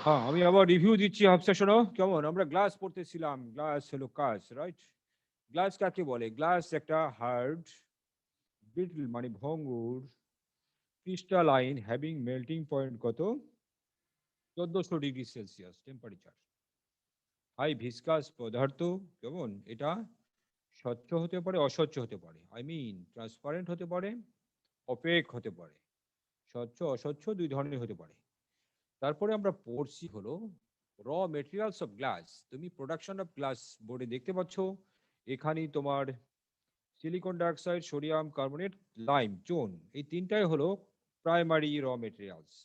হ্যাঁ, আমি আবার রিভিউ দিচ্ছি হাফ সেশনও। কেমন আমরা গ্লাস পড়তেছিলাম, গ্লাস হলো কাঁচ, রাইট? গ্লাস কাকে বলে? গ্লাস একটা হার্ড ব্রিটল মানে ভঙ্গুর ক্রিস্টালাইন হ্যাভিং মেল্টিং পয়েন্ট কত? 1400 degree Celsius temperature. High viscous পদার্থ। কেমন এটা? স্বচ্ছ হতে পারে, অস্বচ্ছ হতে পারে, আই মিন ট্রান্সপারেন্ট হতে পারে, অপেক হতে পারে। স্বচ্ছ অস্বচ্ছ দুই ধরনের হতে পারে। তারপরে আমরা পড়ছি হলো র মেটেরিয়ালস অফ গ্লাস। তুমি প্রোডাকশন অফ গ্লাস বোর্ডে দেখতে পাচ্ছ এখানেই তোমার silicon dioxide, sodium carbonate, lime, চুন, এই তিনটাই হলো প্রাইমারি র মেটেরিয়ালস।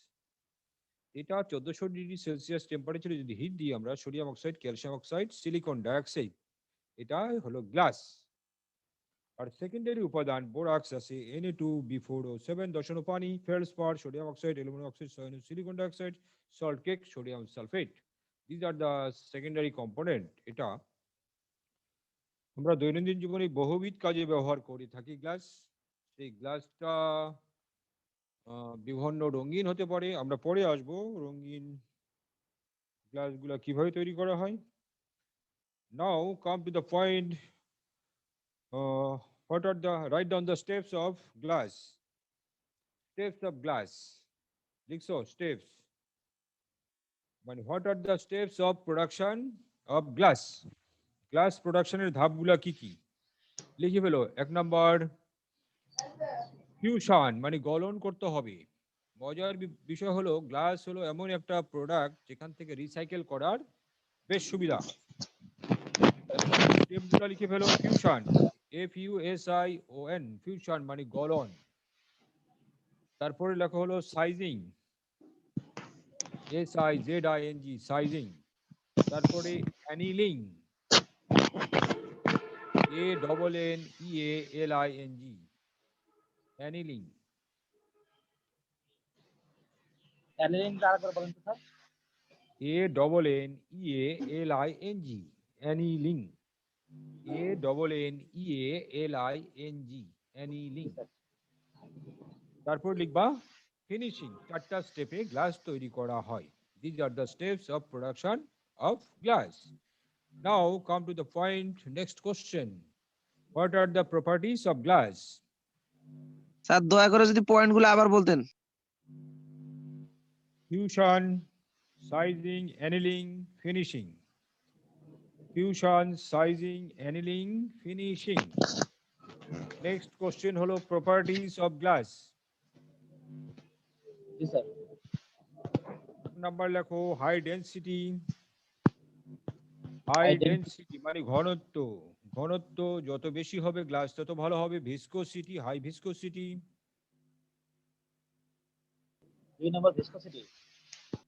এটা 1400 ডিগ্রি সেলসিয়াস টেম্পারেচারে যদি হিট দিই আমরা, sodium oxide, calcium oxide, silicon dioxide, এটা হলো গ্লাস। আর সেকেন্ডারি উপাদান বোরাক্স আছে Na2B4O7, দশানো পানি, feldspar, sodium oxide, aluminium oxide, silicon dioxide, salt cake, sodium sulphate. These are the secondary component. এটা আমরা দৈনন্দিন জীবনে বহুবিধ কাজে ব্যবহার করে থাকি গ্লাস। সেই গ্লাসটা বিভিন্ন রঙিন হতে পারে, আমরা পরে আসবো রঙিন গ্লাসগুলো কিভাবে তৈরি করা হয়। Now come to the point, what are the write down the steps of glass. Steps of glass, লিখছো steps মানে what are the steps of production of glass. Glass প্রোডাকশনের ধাপগুলা কি কি লিখে ফেলো। 1 নম্বর ফিউশন মানে গলন করতে হবে। মজার বিষয় হলো গ্লাস হলো এমন একটা প্রোডাক্ট যেখান থেকে রিসাইকেল করার বেশ সুবিধা। তারপরে স্টেপগুলো লিখে ফেলো। ফিউশন, FUSION, ফিউশন মানে গলন। তারপরে লেখা হলো সাইজিং, SIZING, সাইজিং। তারপরে অ্যানিলিং, ANNEALING, অ্যানিলিং। অ্যালিং কার করে বলেন তো sir? ANNEALING, annealing. ANNEALING, annealing. তারপর লিখবা ফিনিশিং। 4টা স্টেপে গ্লাস তৈরি করা হয়। These are the steps of production of glass. Now come to the point. Next question. What are the properties of glass? Sir দয়া করে যদি পয়েন্টগুলো আবার বলতেন। Fusion, sizing, annealing, finishing. Fusion, sizing, annealing, finishing. Next question হলো properties of glass. G sir. Number লেখো high density. High density মানে ঘনত্ব। ঘনত্ব যত বেশি হবে গ্লাস তত ভালো হবে। Viscosity, high viscosity. 2 নম্বর viscosity.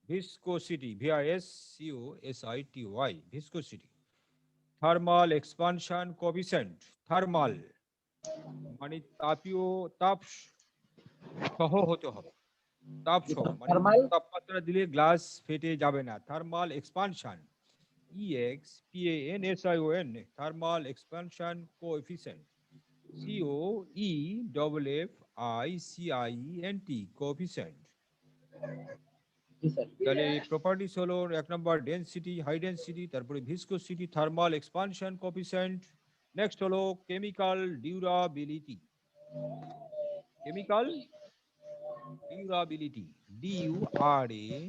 Viscosity, VISCOSITY, viscosity. Thermal expansion coefficient. Thermal মানে তাপীয়, তাপ সহ হতে হবে। তাপ সহ মানে থার্মাল তাপমাত্রা দিলে গ্লাস ফেটে যাবে না। Thermal expansion, EXPANSION, thermal expansion coefficient. COEFFICIENT, coefficient. জি স্যার। তাহলে প্রপার্টিস হলো 1 নম্বর ডেন্সিটি, হাই ডেন্সিটি, তারপরে viscosity, thermal expansion coefficient. Next হলো chemical durability. Chemical durability, DURABILITY,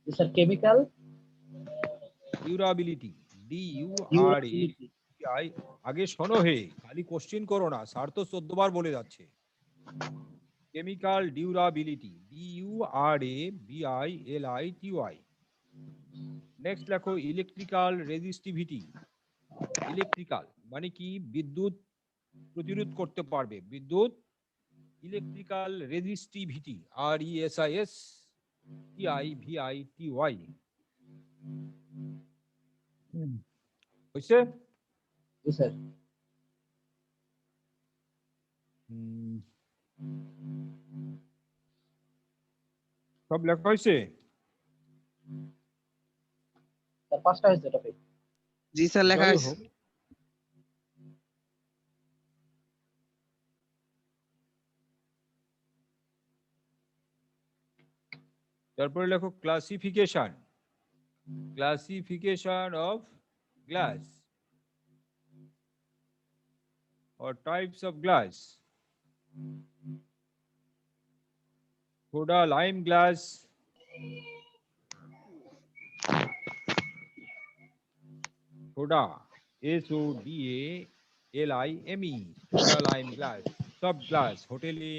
জি sir. Chemical durability, DURABI। Durability. আগে শোনো হে, খালি কোশ্চেন করো না, স্যার তো 14 বার বলে যাচ্ছে। Chemical durability, DURABILITY। নেক্সট লেখো ইলেকট্রিক্যাল রেজিস্টিভিটি। ইলেকট্রিক্যাল মানে কি? বিদ্যুৎ প্রতিরোধ করতে পারবে। বিদ্যুৎ, ইলেকট্রিক্যাল রেজিস্টিভিটি, RESISTIVITY। হয়েছে? জি স্যার। সব লেখা হয়েছে? স্যার 5টা হয়েছে টপিক। জি স্যার লেখা যাই আছে। হোক, তারপরে লেখো classification of glass or types of glass. Soda lime glass, soda, SODALIME, soda lime glass, soft glass, হোটেলে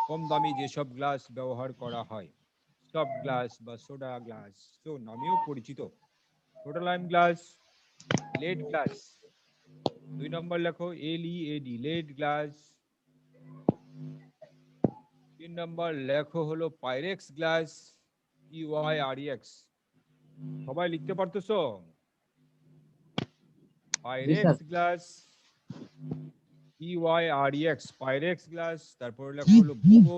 কম দামি যেসব গ্লাস ব্যবহার করা হয়, সফট গ্লাস বা সোডা গ্লাস, তো নামেও পরিচিত। Soda lime glass, lead glass, 2 নম্বর লেখো LED, লেড গ্লাস। 3 নম্বর লেখো হলো পাইরেক্স গ্লাস, PYREX, সবাই লিখতে পারতেছো? Pyrex glass, PYREX, Pyrex glass. তারপর লেখো হলো বোরো,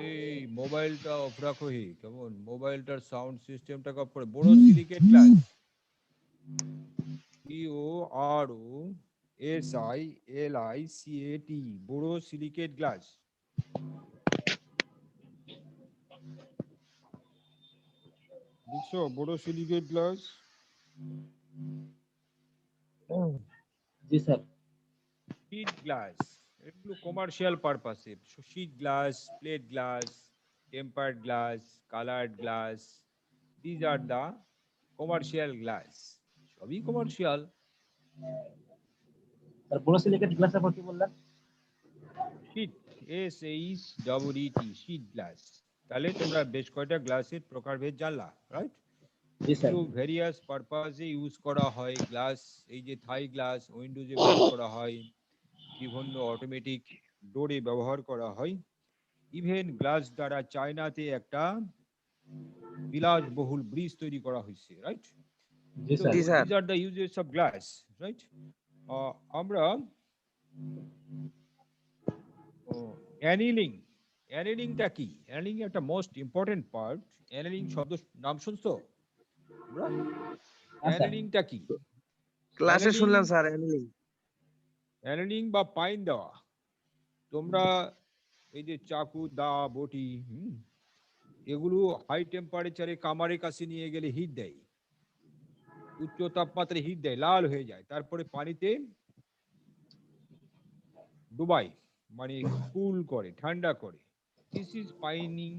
এই মোবাইলটা অফ রাখো, হি কেমন মোবাইলটার সাউন্ড সিস্টেমটাকে অফ করে। Borosilicate glass, BOROSILICAT, borosilicate glass. দেখছো বোরোসিলিকেট গ্লাস? জি স্যার। শীট গ্লাস, এগুলো কমার্শিয়াল পারপাসে। Sheet glass, plate glass, tempered glass, coloured glass, these are the commercial glass, সবই কমার্শিয়াল। স্যার বোরোসিলিকেট গ্লাসের পর কি বললেন? Sheet, SHEET, sheet glass. তাহলে তোমরা বেশ কয়টা গ্লাসের প্রকারভেদ জানলা, রাইট? জি স্যার। এগুলো ভেরিয়াস পারপাসে ইউজ করা হয়। গ্লাস, এই যে থাই গ্লাস উইন্ডোজে ব্যবহার করা হয়, বিভিন্ন অটোমেটিক ডোরে ব্যবহার করা হয়। ইভেন গ্লাস দ্বারা চায়নাতে একটা বিলাসবহুল ব্রিজ তৈরি করা হয়েছে, right? G So sir. G sir. these are the uses of glass, right? আমরা অ্যানিলিং, অ্যানিলিংটা কি? অ্যানিলিং একটা মোস্ট ইম্পর্টেন্ট পার্ট। অ্যানিলিং শব্দ নাম শুনছো তোমরা? হ্যাঁ স্যার। অ্যানিলিংটা কি? ক্লাসে অ্যানিলিং, শুনলাম স্যার অ্যানিলিং। অ্যানিলিং বা পাইন দেওয়া। তোমরা এই যে চাকু, দা, বটি, এগুলো হাই টেম্পারেচারে কামারের কাছে নিয়ে গেলে হিট দেয়, উচ্চ তাপমাত্রায় হিট দেয়, লাল হয়ে যায়, তারপরে পানিতে ডুবাই, মানে কুল করে, ঠান্ডা করে। দিস ইজ পাইনিং,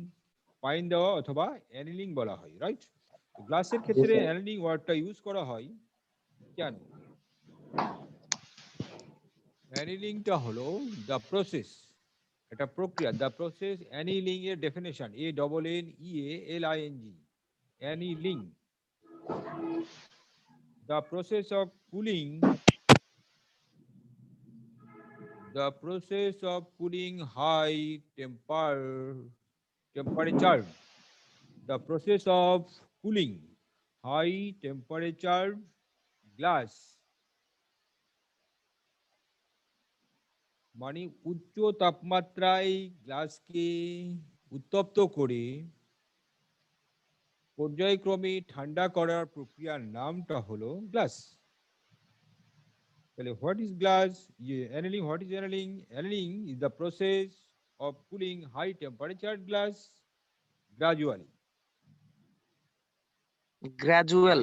পাইন দেওয়া অথবা অ্যানিলিং বলা হয়, রাইট? গ্লাসের ক্ষেত্রে স্যার। অ্যানিলিং ওয়ার্ডটা ইউজ করা হয় কেন? অ্যানিলিংটা হলো দ্য প্রসেস, এটা প্রক্রিয়া। দ্য প্রসেস, অ্যানিলিং এর definition ANNEALING, annealing, the process of cooling, the process of cooling high temperature, the process of cooling high temperature glass, মানে উচ্চ তাপমাত্রায় গ্লাসকে উত্তপ্ত করে পর্যায়ক্রমে ঠান্ডা করার প্রক্রিয়ার নামটা হলো glass. What is glass? Annealing. What is annealing? Annealing is the process of cooling high temperature glass gradually. Gradual.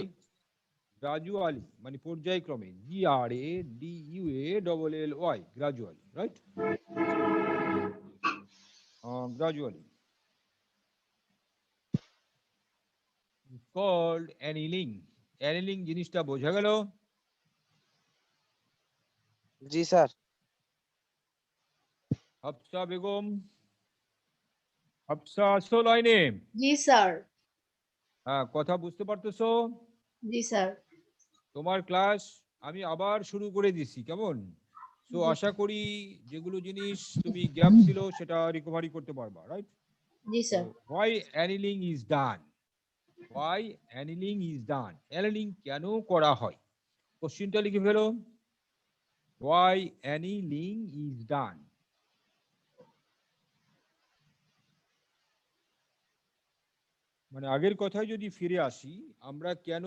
Gradually, মানে পর্যায়ক্রমে, GRADUALLY, gradually, right? Gradually. It's called annealing. Annealing জিনিসটা বোঝা গেল? জি স্যার। হাফসা বেগম, হাফসা আসো লাইনে। জি স্যার। হ্যাঁ, কথা বুঝতে পারতেছো? জি স্যার। তোমার ক্লাস আমি আবার শুরু করে দিছি, কেমন? সো জি। আশা করি যেগুলো জিনিস তুমি গ্যাপ ছিল সেটা রিকভারি করতে পারবা, রাইট? জি sir. Why annealing is done? Why annealing is done? Annealing কেন করা হয়? কোশ্চেনটা লিখে ফেলো। Why annealing is done? মানে আগের কথায় যদি ফিরে আসি, আমরা কেন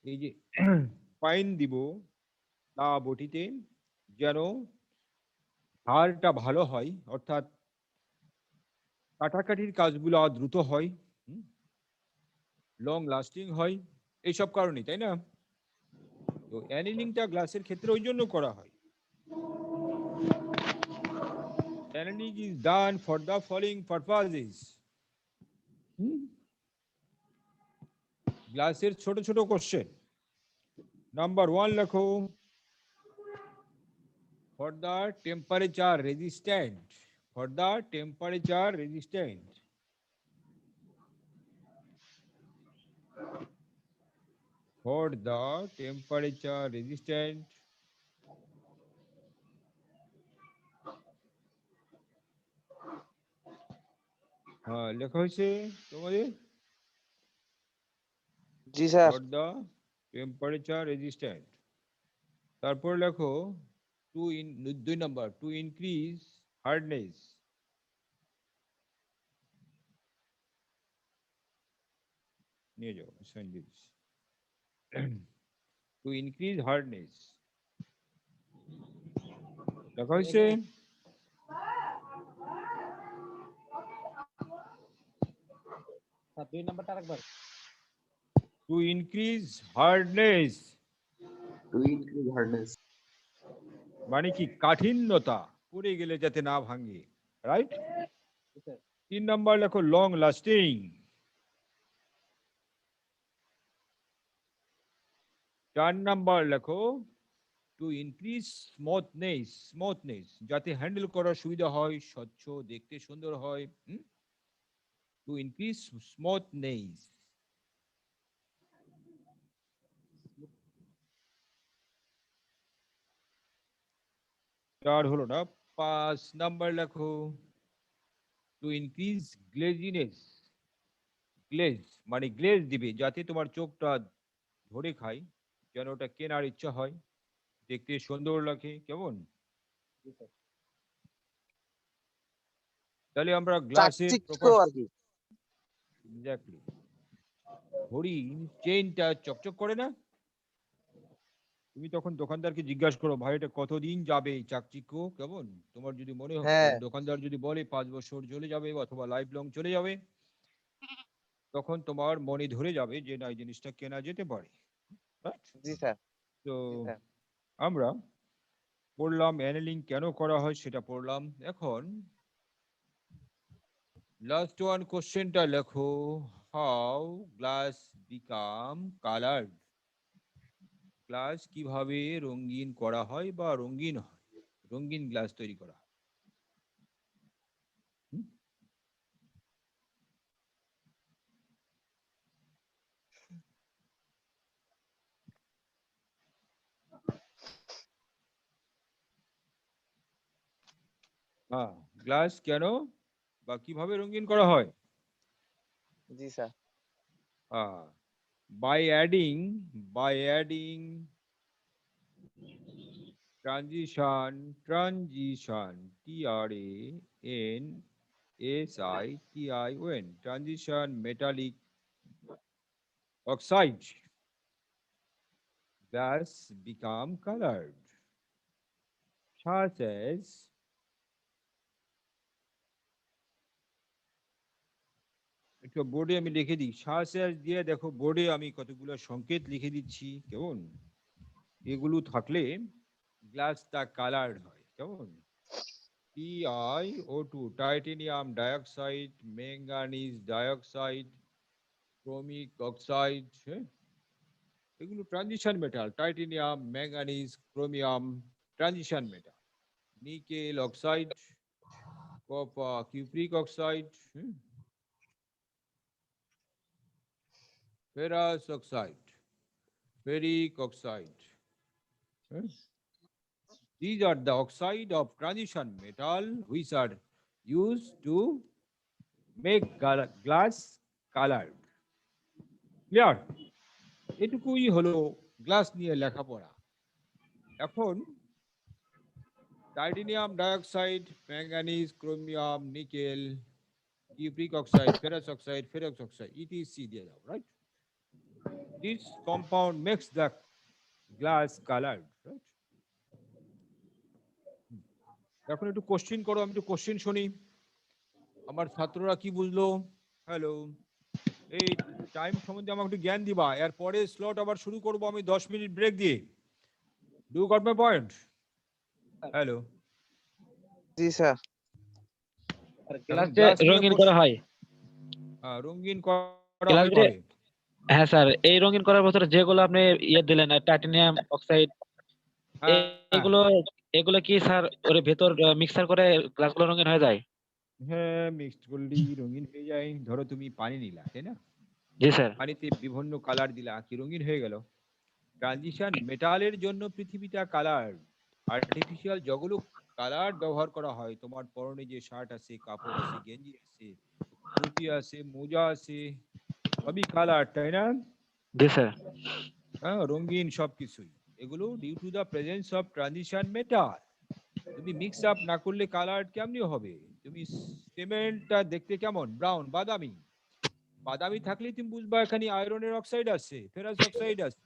এই যে পাইন দিব তা বটিতে, যেন হাড়টা ভালো হয়, অর্থাৎ কাটাকাটির কাজগুলো দ্রুত হয়, লং লাস্টিং হয়, এইসব কারণে, তাই না? তো অ্যানিলিংটা গ্লাসের ক্ষেত্রে ওই জন্য করা হয়। Annealing is done for the following purposes. গ্লাসের ছোট ছোট কোশ্চেন। নাম্বার 1 লেখো, for the temperature resistant, for the temperature resistant, for the temperature resistant, হ্যাঁ লেখা হয়েছে তোমাদের, জি sir. for the temperature resistant। তারপর লেখো 2 নাম্বার, to increase hardness, নিয়ে যাও সঞ্জীব, to increase hardness লেখা হয়েছে। স্যার 2 নাম্বারটা আরেকবার। to increase hardness To increase hardness. মানে কি, কাঠিন্যতা, পড়ে গেলে যাতে না ভাঙে, রাইট? জি স্যার। 3 নাম্বার লেখো লং লাস্টিং। 4 নাম্বার লেখো টু ইনক্রিজ স্মুথনেস, স্মুথনেস যাতে হ্যান্ডেল করার সুবিধা হয়, স্বচ্ছ দেখতে সুন্দর হয়, টু ইনক্রিজ স্মুথনেস। চার হলো না। 5 নাম্বার লেখো টু ইনক্রিজ গ্লেজিনেস, গ্লেজ মানে গ্লেজ দিবে যাতে তোমার চোখটা ধরে খায়, যেন ওটা কেনার ইচ্ছা হয়, দেখতে সুন্দর লাগে, কেমন? জি স্যার। তাহলে আমরা গ্লাসের চাকচিক্য আর কি। এক্স্যাক্টলি, ঘড়ি চেইনটা চকচক করে না? তুমি তখন দোকানদারকে জিজ্ঞাসা করো, ভাই এটা কতদিন যাবে এই চাকচিক্য, কেমন? তোমার যদি মনে হয়, হ্যাঁ। দোকানদার যদি বলে 5 বছর চলে যাবে অথবা লাইফ লং চলে যাবে, তখন তোমার মনে ধরে যাবে যে না এই জিনিসটা কেনা যেতে পারে। Right? জি স্যার। তো জি স্যার। আমরা পড়লাম অ্যানেলিং কেন করা হয় সেটা পড়লাম। এখন লাস্ট ওয়ান কোশ্চেনটা লেখো, how glass become coloured, glass কিভাবে রঙিন করা হয় বা রঙিন হয়, রঙিন গ্লাস তৈরি করা হয়। হ্যাঁ, গ্লাস কেন বা কিভাবে রঙিন করা হয়? জি স্যার। হ্যাঁ, by adding transition, transition metallic oxide, glass become colored, such as একটু বোর্ডে আমি লিখে দিই, such as দিয়ে দেখো, বোর্ডে আমি কতগুলো সংকেত লিখে দিচ্ছি, কেমন? এগুলো থাকলে গ্লাসটা কালার্ড হয়, কেমন? TiO2, titanium dioxide, manganese dioxide, chromic oxide, এগুলো transition metal, titanium, manganese, chromium transition metal, nickel oxide, copper, cupric oxide, ferrous oxide, ferric oxide. These are the oxide of transition metal which are used to make glass colored. Clear? এটুকুই হলো glass নিয়ে লেখাপড়া। এখন titanium dioxide, manganese, chromium, nickel, cupric oxide, ferrous oxide, ferric oxide, etc দিয়ে দাও, right? This compound makes the glass colored, right? এখন একটু question করো, আমি একটু কোশ্চেন শুনি। আমার ছাত্ররা কি বুঝলো? হ্যালো, এই টাইম সম্বন্ধে আমাকে একটু জ্ঞান দিবা। এর পরে স্লট আবার শুরু করব আমি 10 মিনিট ব্রেক দিয়ে। Do got my point? Hello, জি স্যার। আর এখন ক্লাস ক্লাস নিয়ে রঙিন করা হয়। রঙিন করা ক্লাস হয় ঘরে। হ্যাঁ স্যার, এই রঙিন করার ভিতরে যেগুলো আপনি দিলেন টাইটানিয়াম অক্সাইড, হ্যাঁ, এগুলো এগুলো কি স্যার ওর ভেতর মিক্সার করে গ্লাসগুলো রঙিন হয়ে যায়? হ্যাঁ, মিক্সড করলেই রঙিন হয়ে যায়। ধরো তুমি পানি নিলা, তাই না? জি স্যার। পানিতে বিভিন্ন কালার দিলা, কি রঙিন হয়ে গেল। ট্রানজিশন মেটালের জন্য পৃথিবীটা কালার। আর্টিফিশিয়াল যতগুলো কালার ব্যবহার করা হয়, তোমার পরনে যে শার্ট আছে, কাপড় আছে, গেঞ্জি আছে, টুপি আছে, মোজা আছে, সবই কালার, তাই না? জি স্যার। হ্যাঁ, রঙিন সবকিছুই। এগুলো due to the presence of transition metal. তুমি মিক্স আপ না করলে কালার কেমনি হবে? তুমি সিমেন্টটা দেখতে কেমন? ব্রাউন, বাদামি। বাদামি থাকলেই তুমি বুঝবা এখানে আয়রনের অক্সাইড আছে, ফেরাস অক্সাইড আছে।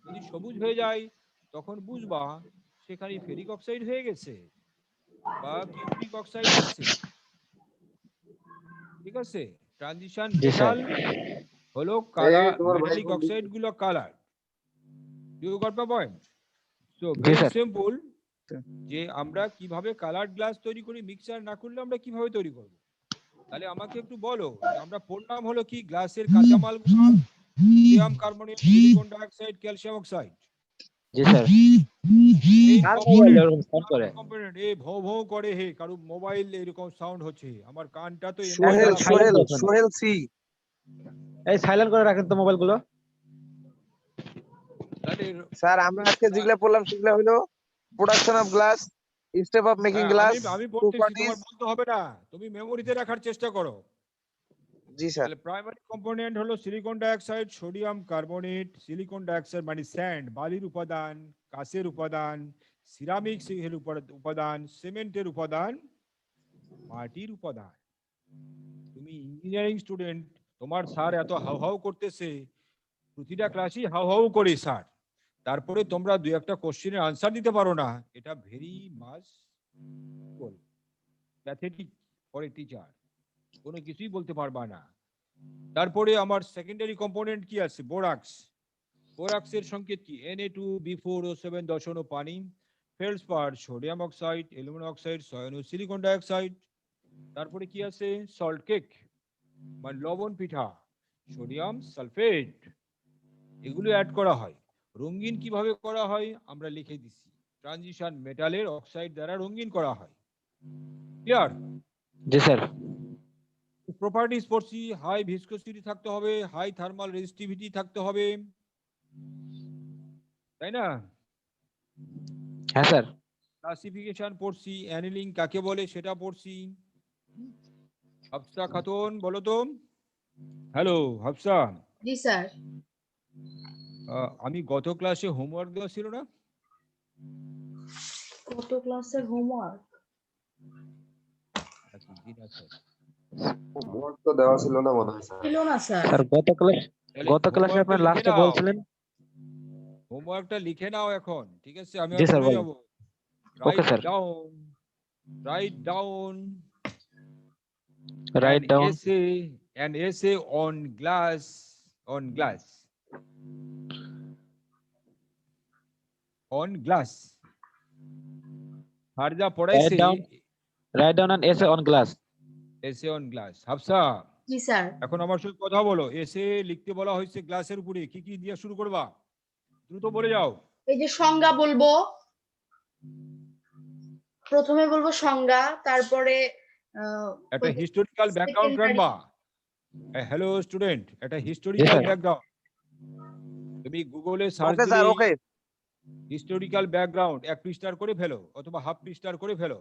যদি সবুজ হয়ে যায় তখন বুঝবা সেখানে ফেরিক অক্সাইড হয়ে গেছে বা কিউরিক অক্সাইড আছে। ঠিক আছে? ট্রানজিশন জি স্যার। মেটাল হলো কালার, তোমার ভাই মেটালিক ফোন অক্সাইড গুলো colour. You got my point? So জি ভেরি স্যার। সিম্পল, যে আমরা কিভাবে কালার গ্লাস তৈরি করি, মিক্সার না করলে আমরা কিভাবে তৈরি করব। তাহলে আমাকে একটু বলো যে আমরা পড়লাম হলো কি গ্লাসের কাঁচামাল গুলো, sodium carbonate, silicon dioxide, calcium oxide. জি স্যার। এই কার মোবাইল কম্পোনেন্ট, এরকম সাউন্ড করে? কম্পোনেন্ট এই ভৌ ভৌ করে, হে কারো মোবাইল এরকম সাউন্ড হচ্ছে, আমার কানটা তো এমনি সোহেল খারাপ। silent সোহেল রাখুন। সোহেল সি। এই সাইলেন্ট করে রাখেন তো মোবাইল গুলো। তাহলে স্যার আমরা আজকে যেগুলা পড়লাম সেগুলা হলো production of glass, step of making হ্যাঁ, গ্লাস, আমি বলতেছি, প্রপার্টিজ। তোমার বলতে হবে না, তুমি মেমোরিতে রাখার চেষ্টা করো। জি স্যার। তাহলে প্রাইমারি কম্পোনেন্ট হলো silicon dioxide, sodium carbonate. Silicon dioxide মানে স্যান্ড, বালির উপাদান, কাঁচের উপাদান, সিরামিক উপাদান, সিমেন্টের উপাদান, মাটির উপাদান। তুমি ইঞ্জিনিয়ারিং স্টুডেন্ট, তোমার স্যার এত হাউ হাউ করতেছে, প্রতিটা ক্লাসই হাউ হাউ করে স্যার, তারপরে তোমরা দুই একটা কোশ্চেনের আনসার দিতে পারো না, এটা very much pathetic for a teacher. কোনো কিছুই বলতে পারবা না। তারপরে আমার সেকেন্ডারি কম্পোনেন্ট কি আছে? বোরাক্স। বোরাক্সের সংকেত কি? Na2B4O7 দশন পানি, feldspar sodium oxide, aluminium oxide, সয়ানো সিলিকন ডাইঅক্সাইড। তারপরে কি আছে? সল্ট কেক মানে লবণ পিঠা, সোডিয়াম সালফেট। এগুলো অ্যাড করা হয়। রঙিন কিভাবে করা হয় আমরা লিখে দিছি, ট্রানজিশন মেটালের অক্সাইড দ্বারা রঙিন করা হয়। ক্লিয়ার? জি স্যার। প্রপার্টিজ পড়ছি, হাই ভিসকোসিটি থাকতে হবে, হাই থার্মাল রেজিস্টিভিটি থাকতে হবে, তাই না? হ্যাঁ স্যার। ক্লাসিফিকেশন পড়ছি, অ্যানিলিং কাকে বলে সেটা পড়ছি। হাফসা খাতুন বলো তো। হ্যালো হাফসা, জি স্যার। আমি গত ক্লাসে হোমওয়ার্ক দেওয়া ছিল না? কত ক্লাসের হোমওয়ার্ক? হোমওয়ার্ক তো দেওয়া ছিল না মনে হয় স্যার। ছিল না স্যার। স্যার গত ক্লাসে আপনার লাস্টে বলছিলেন। হোমওয়ার্কটা লিখে নাও এখন, ঠিক আছে? আমি জি আর স্যার, বলে বলেন। যাব। Okay sir. Right down right down an essay on glass, on glass, on glass. হারজা পড়াইছে right down an essay on glass. essay on glass। Hafsa, জি স্যার। এখন আমার সাথে কথা বলো। এসে লিখতে বলা হয়েছে গ্লাসের উপরে, কি কি দিয়ে শুরু করবা? দ্রুত বলে যাও। এই যে সংজ্ঞা বলবো, প্রথমে বলবো সংজ্ঞা, তারপরে একটা হিস্টোরিক্যাল ব্যাকগ্রাউন্ড secondary- রাখবা। হ্যালো স্টুডেন্ট, একটা হিস্টোরিক্যাল স্যার। ব্যাকগ্রাউন্ড তুমি গুগলে সার্চ ওকে স্যার, দিলে ওকে। হিস্টোরিক্যাল ব্যাকগ্রাউন্ড 1 পৃষ্ঠার করে ফেলো অথবা হাফ পৃষ্ঠার করে ফেলো।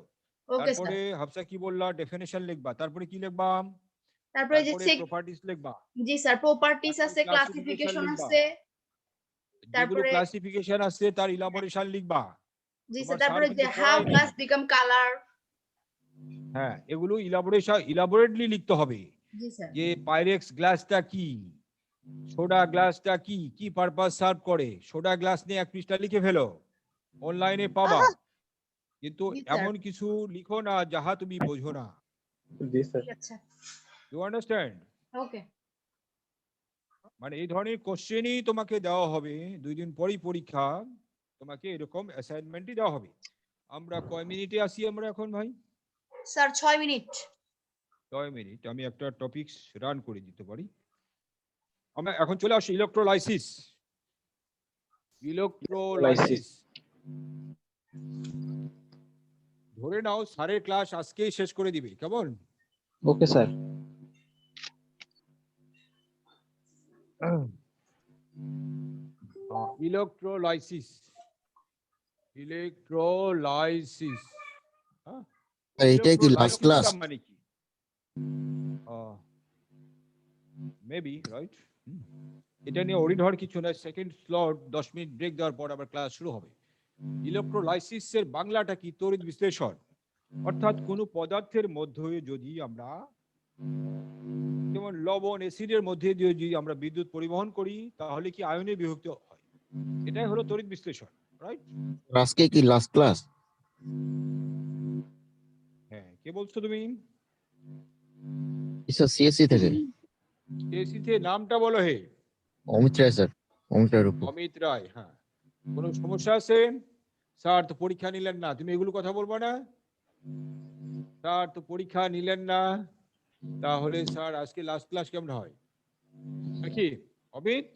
Okay sir. তারপরে হাফসা কি বললা? ডেফিনেশন লিখবা। তারপরে কি লিখবা? তারপরে যে তারপরে প্রপার্টিজ লিখবা। জি স্যার, প্রপার্টিজ তারপরে আছে, ক্লাসিফিকেশন লিখবা। আছে, যেগুলো তারপরে ক্লাসিফিকেশন আছে তার ইলাবোরেশন লিখবা। জি তোমার স্যার, তারপরে স্যার যে কিন্তু হাউ পড়ায়নি। Glass become colour. হ্যাঁ, এগুলো ইলাবোরেটলি লিখতে হবে। জি স্যার। যে পাইরেক্স গ্লাসটা কি, সোডা গ্লাসটা কি, কি পারপাস সার্ভ করে। সোডা গ্লাস নিয়ে 1 পৃষ্ঠা লিখে ফেলো, অনলাইনে পাবা। কিন্তু জি স্যার। এমন কিছু লিখো না যাহা তুমি বোঝো না। জি স্যার। ঠিক আছে ইউ আন্ডারস্ট্যান্ড? ওকে মানে এই ধরনের কোশ্চেনই তোমাকে দেওয়া হবে, 2 দিন পরই পরীক্ষা, তোমাকে এরকম অ্যাসাইনমেন্টই দেওয়া হবে। আমরা কয় মিনিটে আসি আমরা এখন ভাই? Sir 6 minute 6 minute. আমি একটা টপিকস রান করে দিতে পারি। আমরা এখন চলে আসি ইলেকট্রোলাইসিস। ইলেকট্রোলাইসিস ধরে নাও স্যারের ক্লাস আজকেই শেষ করে দিবে, কেমন? Okay sir. ইলেকট্রোলাইসিস, ইলেকট্রোলাইসিস, হ্যাঁ, এটাই কি লাস্ট ক্লাস? ইলেকট্রোলাইসিসটা মানে কি? Maybe right. এটা নিয়ে ওরিড হওয়ার কিছু না, সেকেন্ড স্লট 10 মিনিট ব্রেক দেওয়ার পর আবার ক্লাস শুরু হবে। ইলেকট্রোলাইসিসের বাংলাটা কি? তড়িৎ বিশ্লেষণ। অর্থাৎ কোনো পদার্থের মধ্যে যদি আমরা, যেমন লবণ অ্যাসিডের মধ্যে দিয়ে যদি আমরা বিদ্যুৎ পরিবহন করি তাহলে কি আয়নে বিভক্ত হয়, এটাই হলো তড়িৎ বিশ্লেষণ, রাইট? আজকে কি লাস্ট ক্লাস? হ্যাঁ, কে বলছো তুমি? স্যার সিএসসি থেকে এসিতে নামটা বলো হে। অমিত রায় স্যার। অমিত রায়ের উপর। অমিত রায়, হ্যাঁ। কোনো সমস্যা আছে? স্যার তো পরীক্ষা নিলেন না, তুমি এগুলো কথা বলবো না। স্যার তো পরীক্ষা নিলেন না, তাহলে স্যার আজকে লাস্ট ক্লাস কেমন হয় নাকি Amit?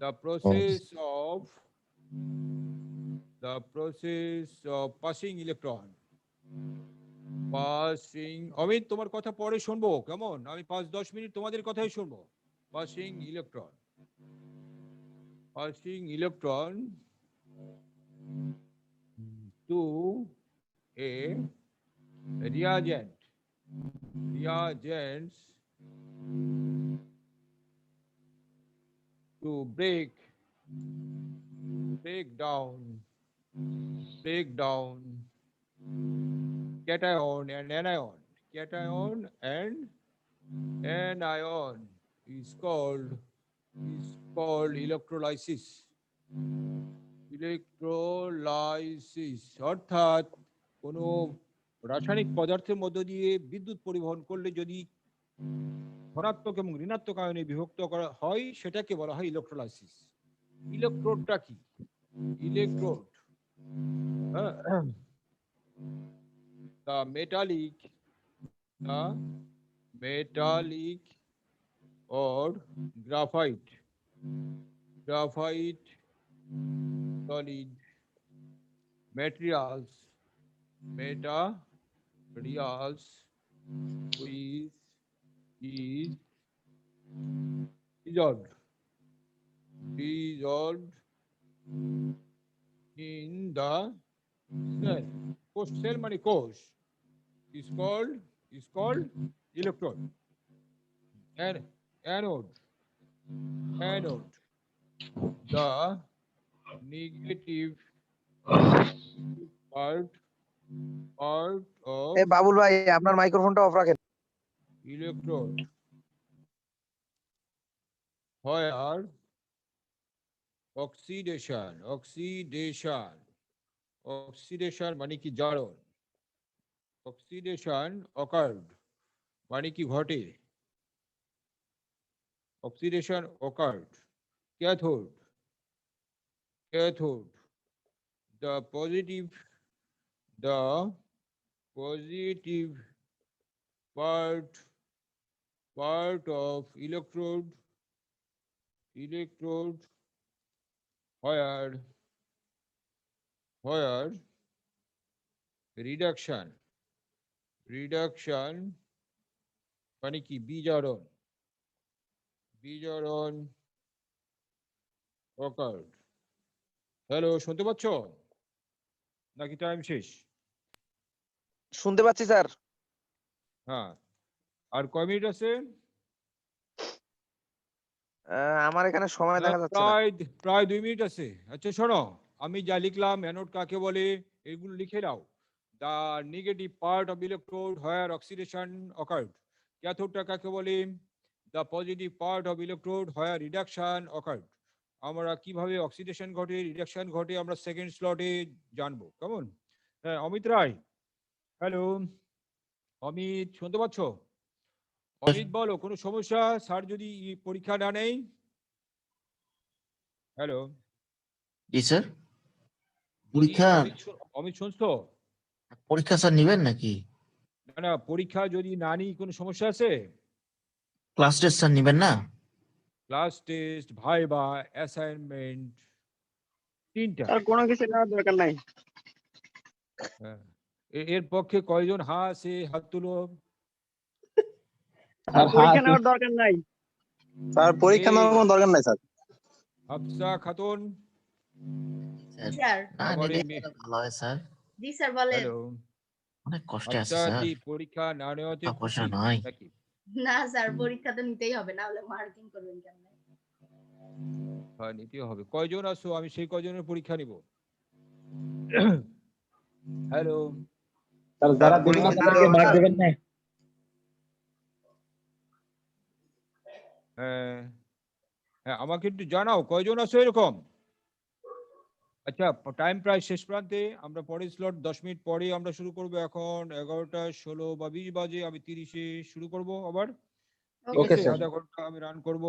The process of passing electron. Passing, Amit তোমার কথা পরে শুনবো, কেমন? আমি 5-10 মিনিট তোমাদের কথাই শুনবো। Passing electron. Passing electron to a reagent. Reagents to break down cation and anion. Cation and anion is called electrolysis. Electrolysis অর্থাৎ কোনো রাসায়নিক পদার্থের মধ্য দিয়ে বিদ্যুৎ পরিবহন করলে যদি ধনাত্মক এবং ঋণাত্মক আয়নে বিভক্ত করা হয় সেটাকে বলা হয় ইলেকট্রোলাইসিস। ইলেকট্রোডটা কি? Electrode, the metallic or graphite solid materials which is dissolved in the cell. Cosh cell মানে কোষ, is called electrode. And anode, the negative part of এ বাবুল ভাই আপনার মাইক্রোফোনটা অফ রাখেন। electrode, where oxidation মানে কি? জারণ। oxidation occurred মানে কি? ঘটে। oxidation occurred. Cathode, the positive part of electrode where reduction মানে কি? বিজারণ occurred. হ্যালো, শুনতে পাচ্ছ নাকি টাইম শেষ? শুনতে পাচ্ছি স্যার। হ্যাঁ, আর কয় মিনিট আছে? আমার এখানে সময় দেখা যাচ্ছে না। প্রায় 2 মিনিট আছে। আচ্ছা শোনো, আমি যা লিখলাম অ্যানোড কাকে বলে এগুলো লিখে নাও। The negative part of electrode where oxidation occurred. ক্যাথোডটা কাকে বলে? The positive part of electrode where reduction occurred. আমরা কিভাবে অক্সিডেশন ঘটে, রিডাকশন ঘটে আমরা সেকেন্ড স্লটে জানবো, কেমন? হ্যাঁ, অমিত রায়, হ্যালো। অমিত শুনতে পাচ্ছ? অমিত বলো, কোনো সমস্যা স্যার যদি পরীক্ষা না নেই? হ্যালো, জি স্যার পরীক্ষা অমিত শুনছো? পরীক্ষা স্যার নিবেন নাকি? না না, পরীক্ষা যদি না নিই কোনো সমস্যা আছে? ক্লাস টেস্ট স্যার নিবেন না? ক্লাস টেস্ট, ভাইবা, অ্যাসাইনমেন্ট, তিনটা। স্যার কোনো কিছু নেওয়ার দরকার নাই। হ্যাঁ। এর পক্ষে কয়জন হাত তুলো। স্যার পরীক্ষা নেওয়ার দরকার নাই। স্যার পরীক্ষা নেওয়ার কোনো দরকার নাই স্যার। হাফসা খাতুন, স্যার না আবার নিলে এই মেয়ে- ভালো হয় স্যার, জি স্যার বলেন। হ্যালো, অনেক কষ্টে আছে হাফসা স্যার, কি পরীক্ষা না নেওয়াতে টাকা পয়সা খুশি নাই। নাকি? না স্যার, পরীক্ষা তো নিতেই হবে, না হলে মার্কিং করবেন কেমনে? হ্যাঁ, নিতে হবে। কয়জন আছো? আমি সেই কয়জনের পরীক্ষা নিব। হ্যালো, স্যার যারা দিবেন না তাদেরকে মার্ক দেবেন না? হ্যাঁ হ্যাঁ, আমাকে একটু জানাও কয়জন আছো এরকম। আচ্ছা, টাইম প্রায় শেষ প্রান্তে, আমরা পরের স্লট 10 মিনিট পরে আমরা শুরু করব। এখন 11টা 16 বা 20 বাজে, আমি 30-এ শুরু করব আবার। ঠিক Okay, আছে, sir. আধা ঘন্টা আমি রান করব।